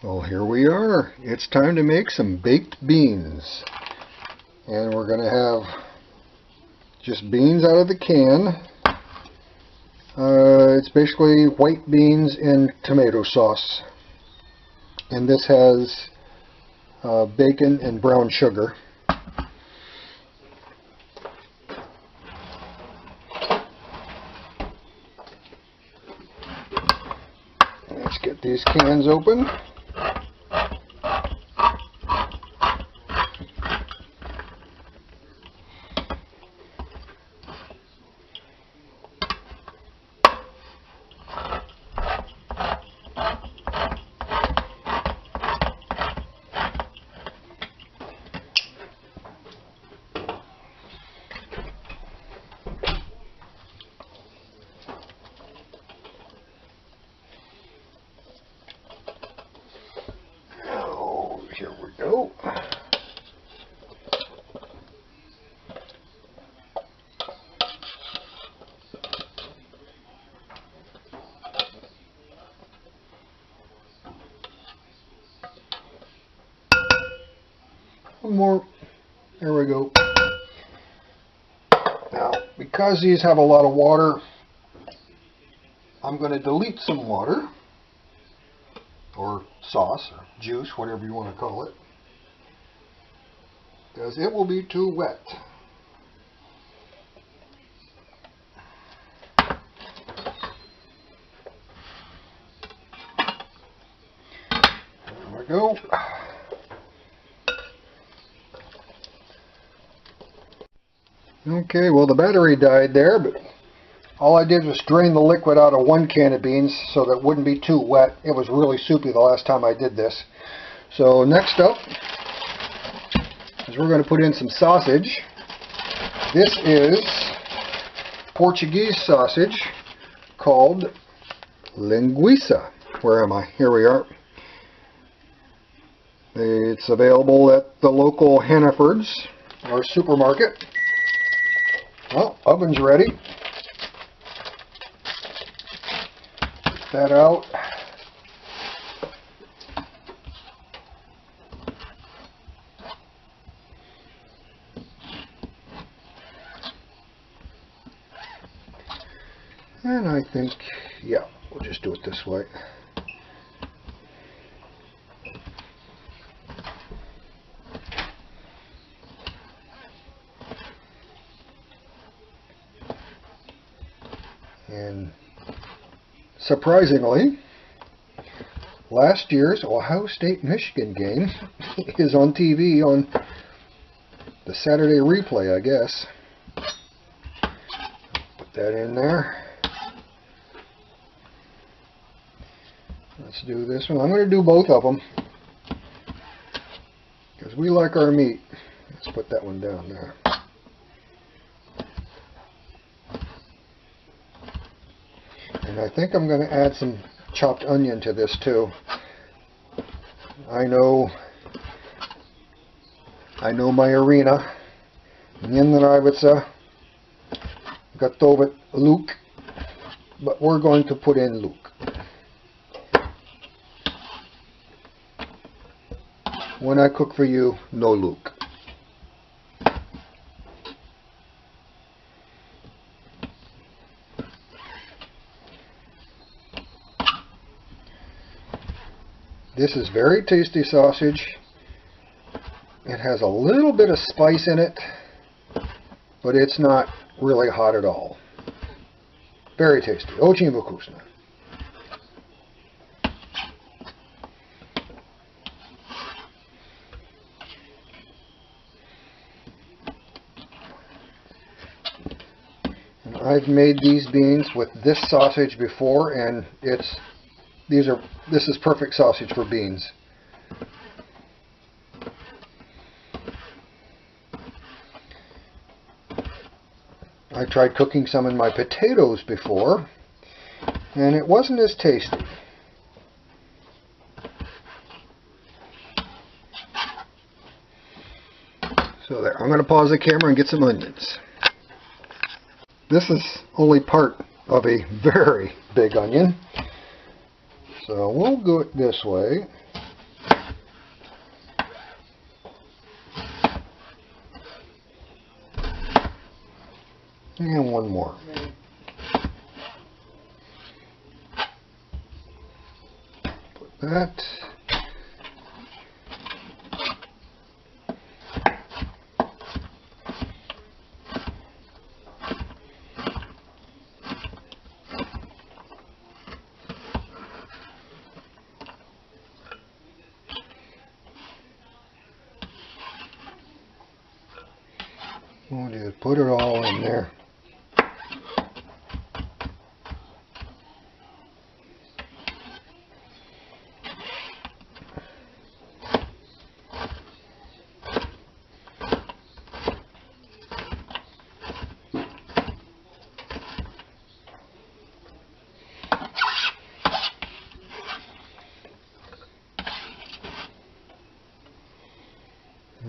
Well, here we are. It's time to make some baked beans. And we're going to have just beans out of the can. It's basically white beans in tomato sauce. And this has bacon and brown sugar. Let's get these cans open. Here we go. One more. There we go. Now, because these have a lot of water, I'm going to dilute some water, or sauce, or juice, whatever you want to call it, because it will be too wet. There we go. Okay, well, the battery died there, but all I did was drain the liquid out of one can of beans so that it wouldn't be too wet. It was really soupy the last time I did this. So next up is we're going to put in some sausage. This is Portuguese sausage called linguiça. Where am I? Here we are. It's available at the local Hannaford's or supermarket. Well, oven's ready. That out. And I think, yeah, we'll just do it this way. And surprisingly, last year's Ohio State-Michigan game is on TV on the Saturday replay, I guess. Put that in there. Let's do this one. I'm going to do both of them because we like our meat. Let's put that one down there. And I think I'm going to add some chopped onion to this too. I know my arena. Nie nравится готовить лук, but we're going to put in лук. When I cook for you, no лук. This is very tasty sausage. It has a little bit of spice in it, but it's not really hot at all. Very tasty. Очень вкусно. I've made these beans with this sausage before, and this is perfect sausage for beans. I tried cooking some in my potatoes before, and it wasn't as tasty. So there, I'm going to pause the camera and get some onions. This is only part of a very big onion. So we'll do it this way. And one more. Put that. We'll just put it all in there.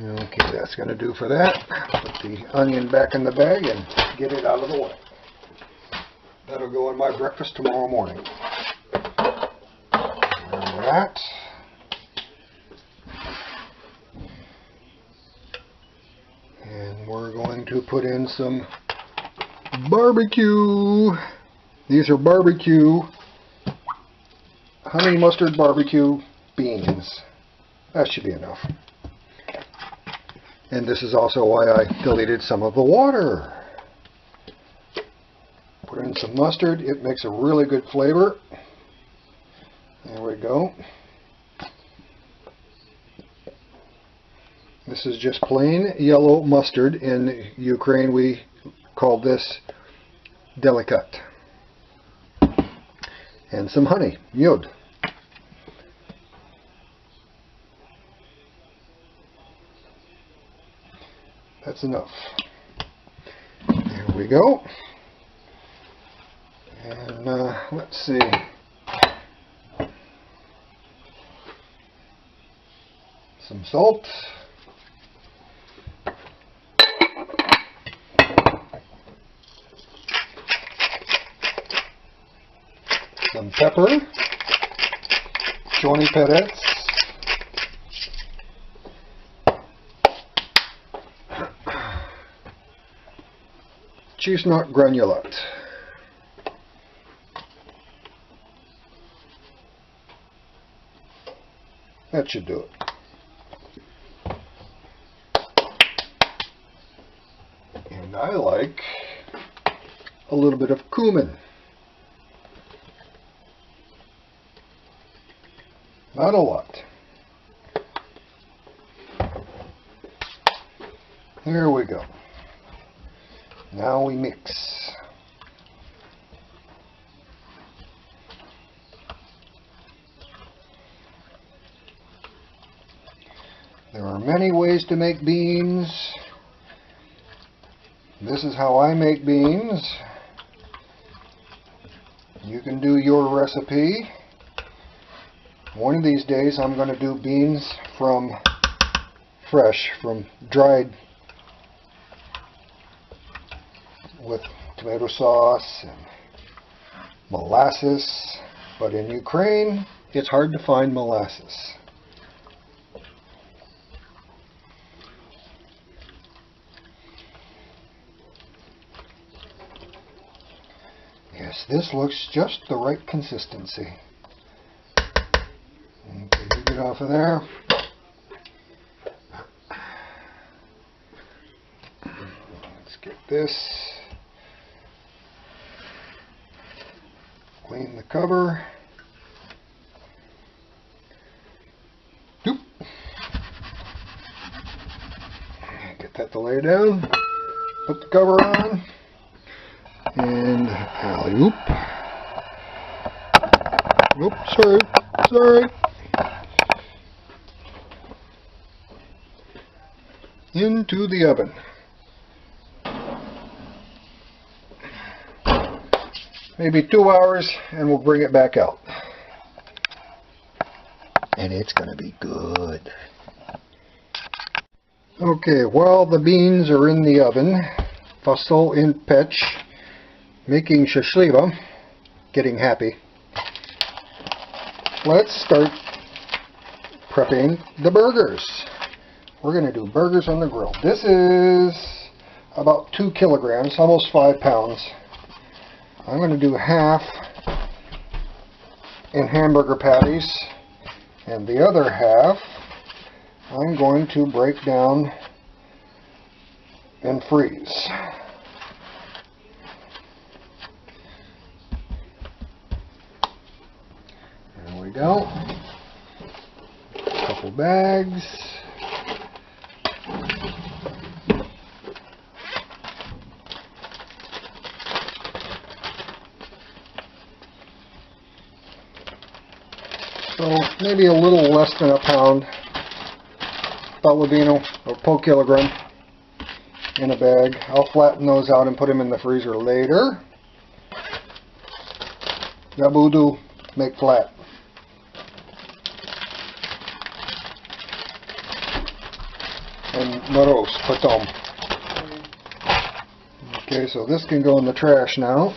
Okay, that's going to do for that. Put the onion back in the bag and get it out of the way. That'll go in my breakfast tomorrow morning. And that. And we're going to put in some barbecue. These are barbecue, honey mustard barbecue beans. That should be enough. And this is also why I deleted some of the water. Put in some mustard. It makes a really good flavor. There we go. This is just plain yellow mustard. In Ukraine we call this delikat. And some honey, yod. That's enough. There we go. And let's see. Some salt. Some pepper. Johnny Perez. Cheese nut granulate. That should do it. And I like a little bit of cumin. Not a lot. There we go. Now we mix. There are many ways to make beans. This is how I make beans. You can do your recipe. One of these days I'm going to do beans from fresh, from dried, with tomato sauce and molasses, but in Ukraine it's hard to find molasses. Yes, this looks just the right consistency. Okay, you get off of there. Let's get this. Clean the cover. Doop. Get that to lay down. Put the cover on. And alley-oop. Oops, sorry. Into the oven. Maybe 2 hours and we'll bring it back out. And it's going to be good. Okay, while the beans are in the oven, fasol in pech, making shashliva, getting happy, let's start prepping the burgers. We're going to do burgers on the grill. This is about 2 kilograms, almost 5 pounds. I'm going to do half in hamburger patties, and the other half I'm going to break down and freeze. There we go. A couple bags. So maybe a little less than a pound Balladino or per kilogram in a bag. I'll flatten those out and put them in the freezer later. Yabudu, make flat. And Moros, potom. Okay, so this can go in the trash now.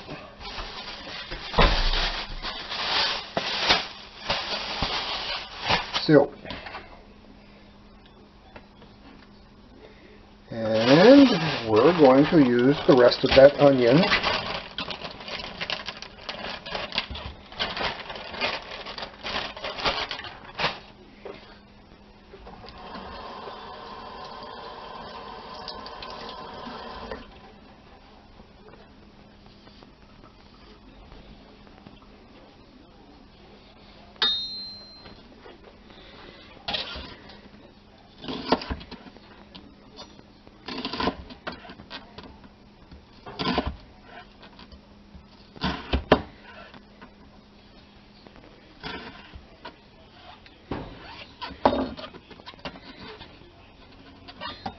So, and we're going to use the rest of that onion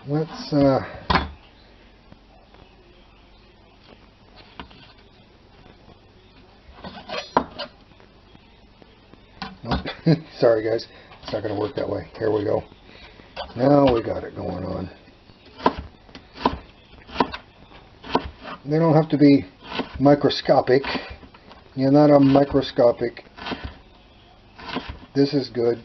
let's sorry guys, it's not going to work that way. Here we go. Now we got it going on. They don't have to be microscopic. You're not a microscopic. This is good.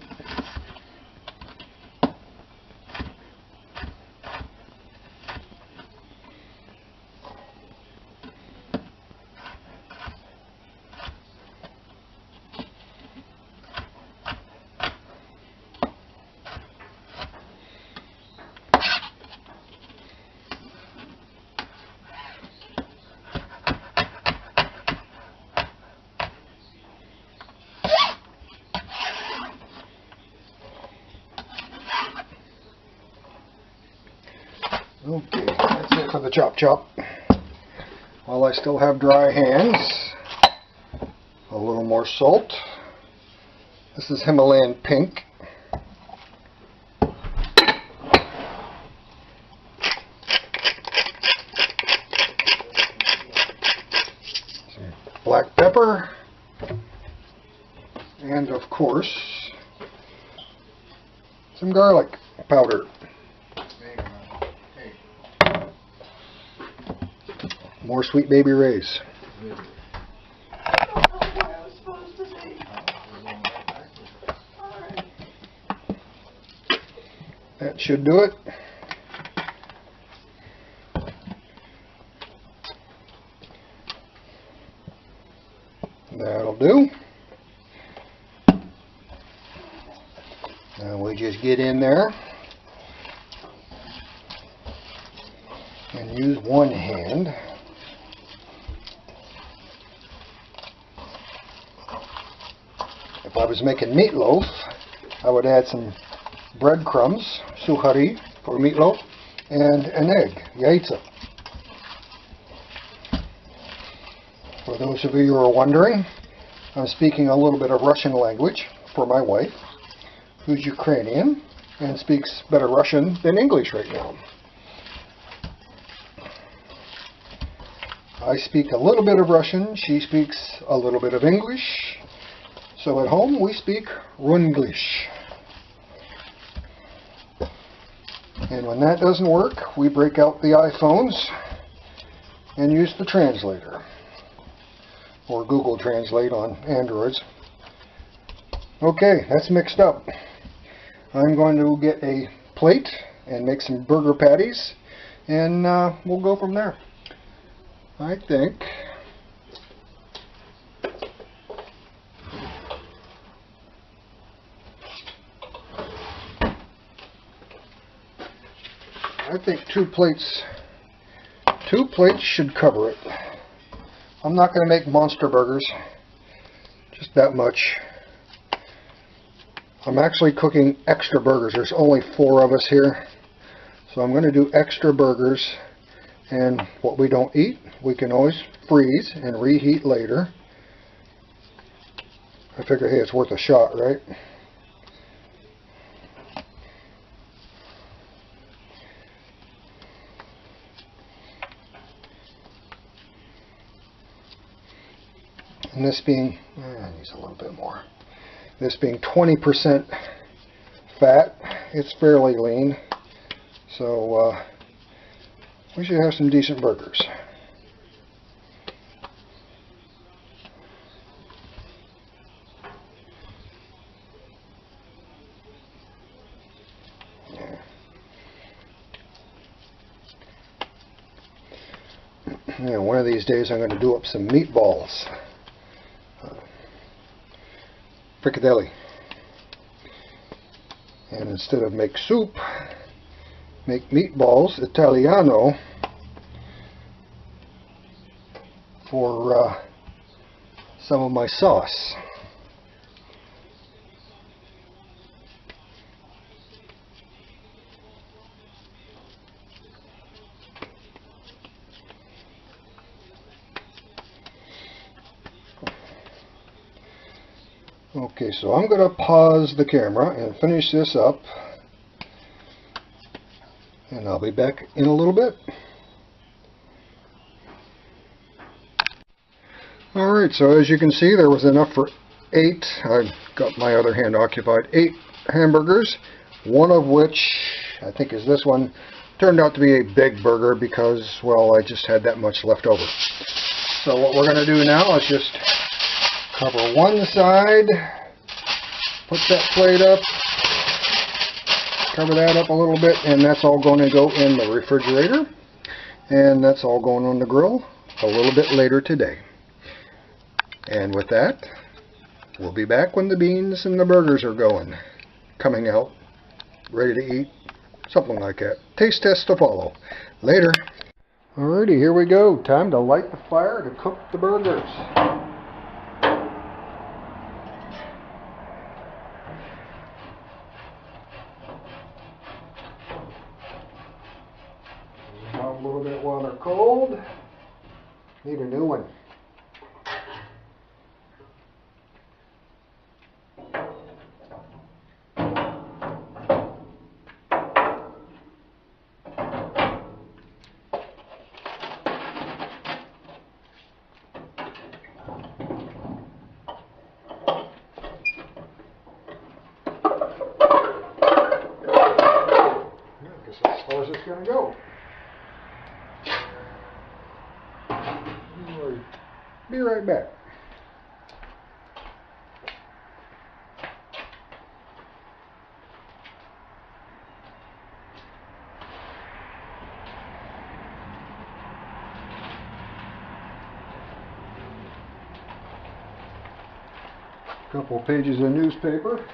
Okay, that's it for the chop chop. While I still have dry hands, a little more salt. This is Himalayan pink. Some black pepper. And of course, some garlic powder. More Sweet Baby Ray's. That should do it. That'll do. Now we just get in there and use one hand. If I was making meatloaf, I would add some breadcrumbs, suhari for meatloaf, and an egg, yaitza. For those of you who are wondering, I'm speaking a little bit of Russian language for my wife, who's Ukrainian and speaks better Russian than English right now. I speak a little bit of Russian, she speaks a little bit of English. So at home we speak Runglish. And when that doesn't work, we break out the iPhones and use the translator. Or Google Translate on Androids. Okay, that's mixed up. I'm going to get a plate and make some burger patties and we'll go from there. I think two plates should cover it. I'm not going to make monster burgers, just that much. I'm actually cooking extra burgers. There's only 4 of us here, so I'm going to do extra burgers, and what we don't eat we can always freeze and reheat later. I figure, hey, it's worth a shot, right? And this being, needs a little bit more. This being 20% fat, it's fairly lean, so we should have some decent burgers. Yeah, one of these days I'm going to do up some meatballs. Fricadelle. And instead of make soup, make meatballs Italiano for some of my sauce. Okay, so I'm going to pause the camera and finish this up, and I'll be back in a little bit. Alright, so as you can see, there was enough for 8. I've got my other hand occupied. 8 hamburgers, one of which, I think is this one, turned out to be a big burger because, well, I just had that much left over. So what we're going to do now is just cover one side, put that plate up, cover that up a little bit, and that's all going to go in the refrigerator, and that's all going on the grill a little bit later today. And with that, we'll be back when the beans and the burgers are coming out, ready to eat, something like that. Taste test to follow. Later. Alrighty, here we go. Time to light the fire to cook the burgers. A little bit while they're cold. Need a new one. I guess that's as far as it's going to go. Be right back. Couple pages of newspaper.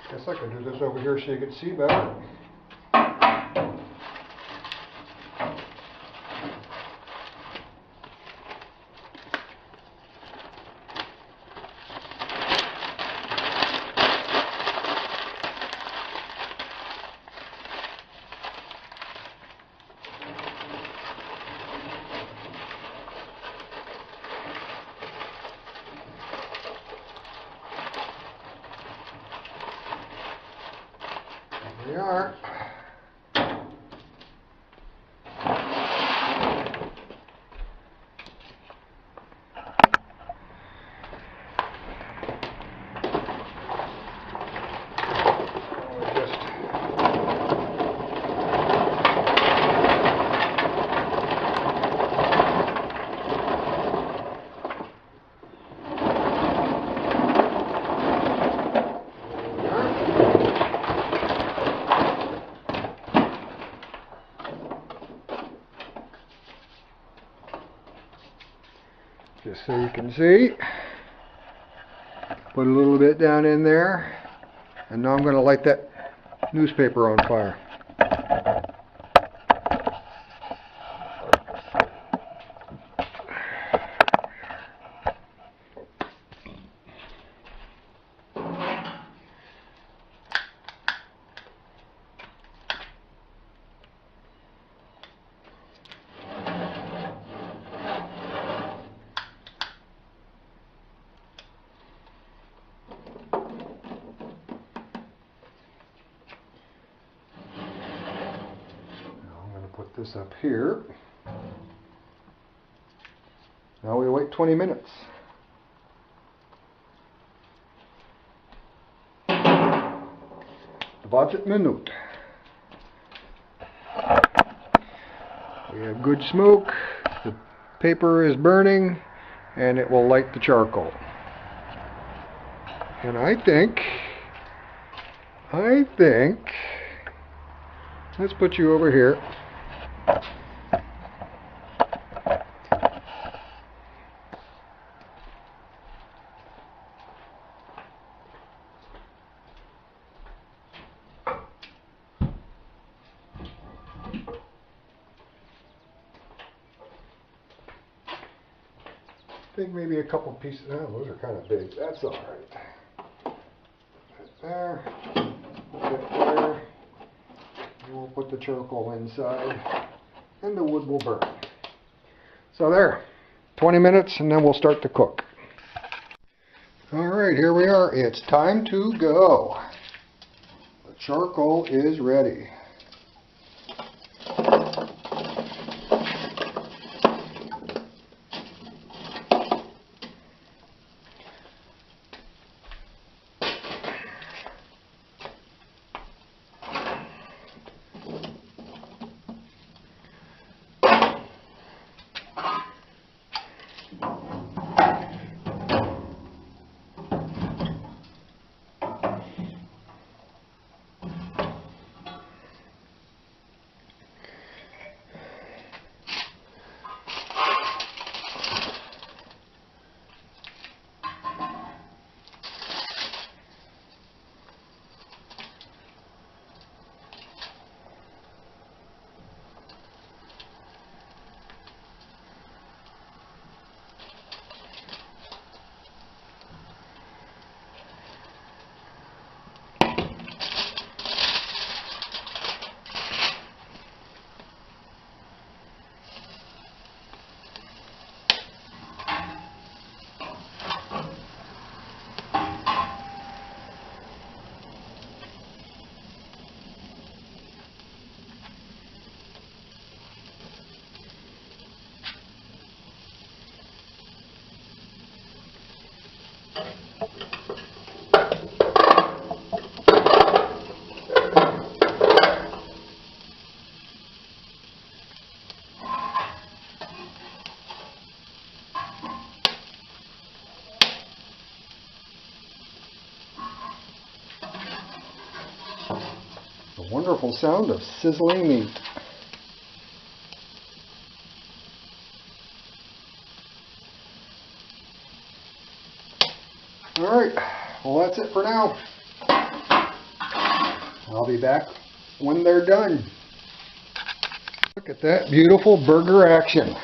Guess I could do this over here so you can see better. There we are. just so you can see. Put a little bit down in there. And now I'm going to light that newspaper on fire. Put this up here. Now we wait 20 minutes. Dwadzieścia minut. We have good smoke. The paper is burning, and it will light the charcoal. And I think, let's put you over here. I think maybe a couple pieces. Oh, those are kind of big. That's all right. There. Put it there. We'll put the charcoal inside, and the wood will burn. So there. 20 minutes, and then we'll start to cook. All right, here we are. It's time to go. The charcoal is ready. The wonderful sound of sizzling meat. Alright, well that's it for now. I'll be back when they're done. Look at that beautiful burger action.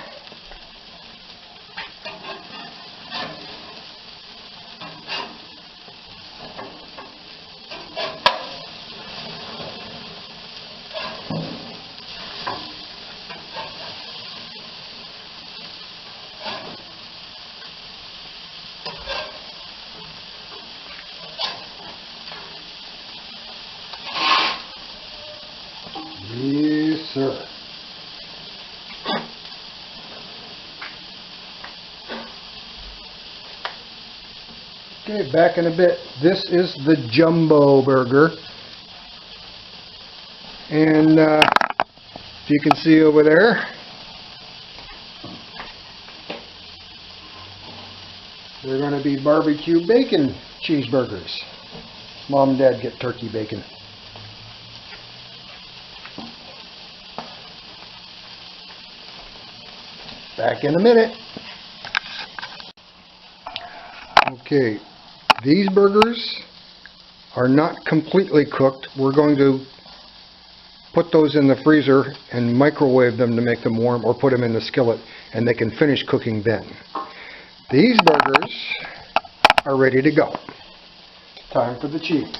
Yes, sir. Okay, back in a bit. This is the jumbo burger. And if you can see over there, they're going to be barbecue bacon cheeseburgers. Mom and Dad get turkey bacon. Back in a minute. Okay, these burgers are not completely cooked. We're going to put those in the freezer and microwave them to make them warm, or put them in the skillet and they can finish cooking then. These burgers are ready to go. Time for the cheese.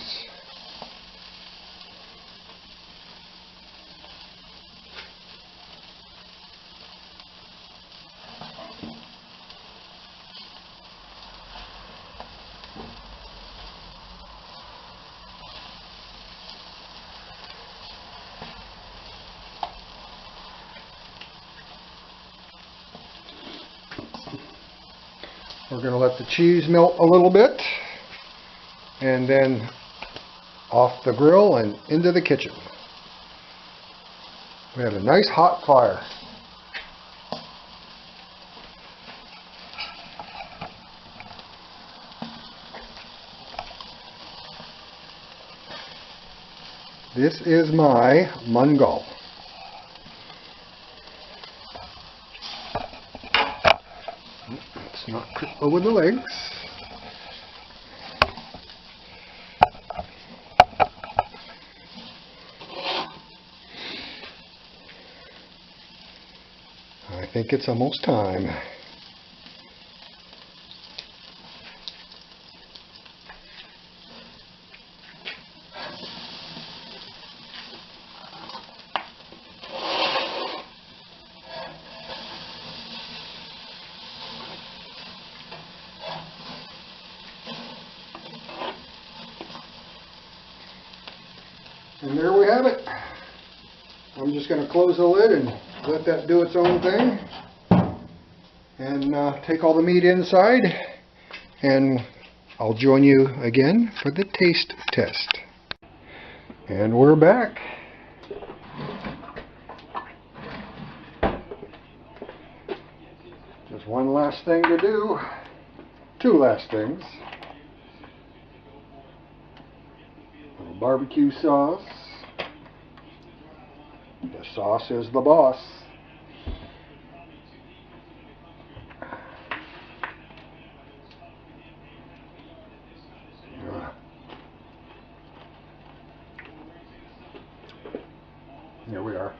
We're going to let the cheese melt a little bit, and then off the grill and into the kitchen. We have a nice hot fire. This is my mangal. Let's not trip over the legs. I think it's almost time. And there we have it. I'm just going to close the lid and let that do its own thing. And take all the meat inside. And I'll join you again for the taste test. And we're back. Just one last thing to do. Two last things. Barbecue sauce. The sauce is the boss. Here we are.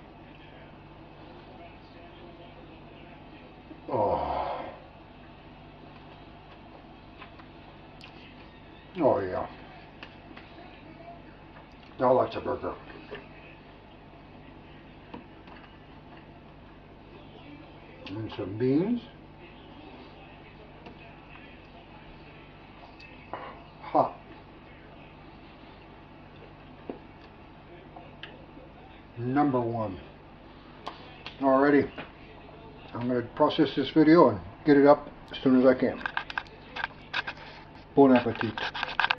Oh. Oh yeah. Now that's a burger. And some beans. Hot. Number one. Alrighty. I'm going to process this video and get it up as soon as I can. Bon appetit.